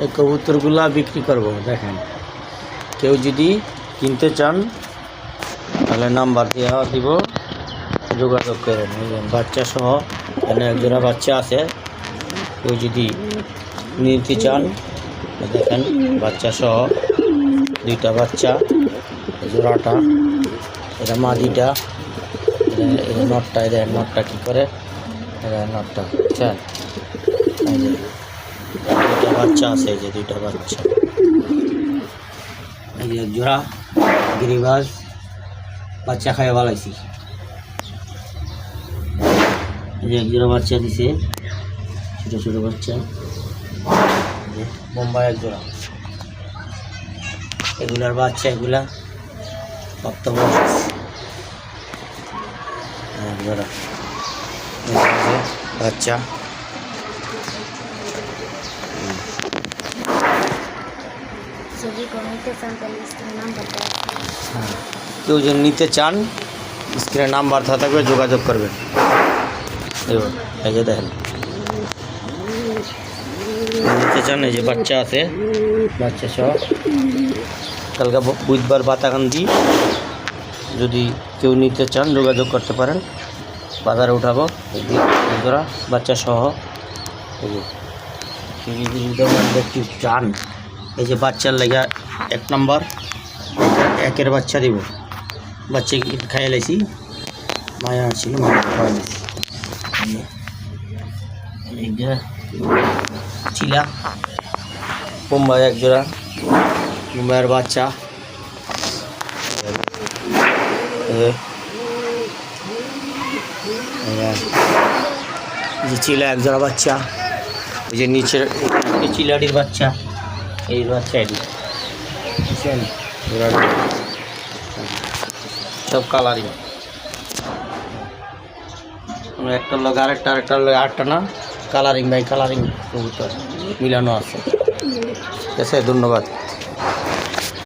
এই কবুতরগুলা বিক্রি করব। দেখেন, কেউ যদি কিনতে চান তাহলে নাম্বার দেওয়া দিব, যোগাযোগ করেন। বাচ্চা সহ এখানে একজোড়া বাচ্চা আছে, কেউ যদি নিতে চান দেখেন বাচ্চা সহ দুইটা বাচ্চা, জোড়াটা, এটা মাদিটা, এটা নটটা, এটা নটটা কী করে, এটা নটটা, বুঝছেন? এই যে দুইটা বাচ্চা আছে, এই যে দুইটা বাচ্চা, এই যে জোড়া গিরিবাজ বাচ্চা খাইয়া ভালাইছি। এই যে এক জোড়া বাচ্চা দিছে, ছোটো ছোটো বাচ্চা, বোম্বাই এক জোড়া, এগুলার বাচ্চা, এগুলা অক্টোবর এক জোড়া বাচ্চা। কেউ যদি নিতে চান স্ক্রিনে নাম্বার থাকবে, যোগাযোগ করবেন। এই যে দেখেন নিতে চান, এই যে বাচ্চা আছে, বাচ্চা সহ কালকে বুধবার বাতাকান্দি, যদি কেউ নিতে চান যোগাযোগ করতে পারেন, বাজারে উঠাবো জোড়া বাচ্চা সহ। দেখতে চান এই যে বাচ্চার লেগা 1 নম্বর, একের বাচ্চা দিব, বাচ্চা খাইয়ে লাইছি, মায়া আসছিল, মায়া খাওয়া লাইছি। চিলা মুম্বাই এক জোড়া, মুম্বাইয়ের বাচ্চা, যে চিলা এক জোড়া বাচ্চা, ওই যে নিচের এই চিলাটির বাচ্চা, এই বাচ্চা এটি বুঝছেন, সব কালারিং, একটা লোক আরেকটা, আরেকটা লোক আরেকটা না, কালারিং বাই কালারিং কবুতর মিলানো আছে। ঠিক আছে, ধন্যবাদ।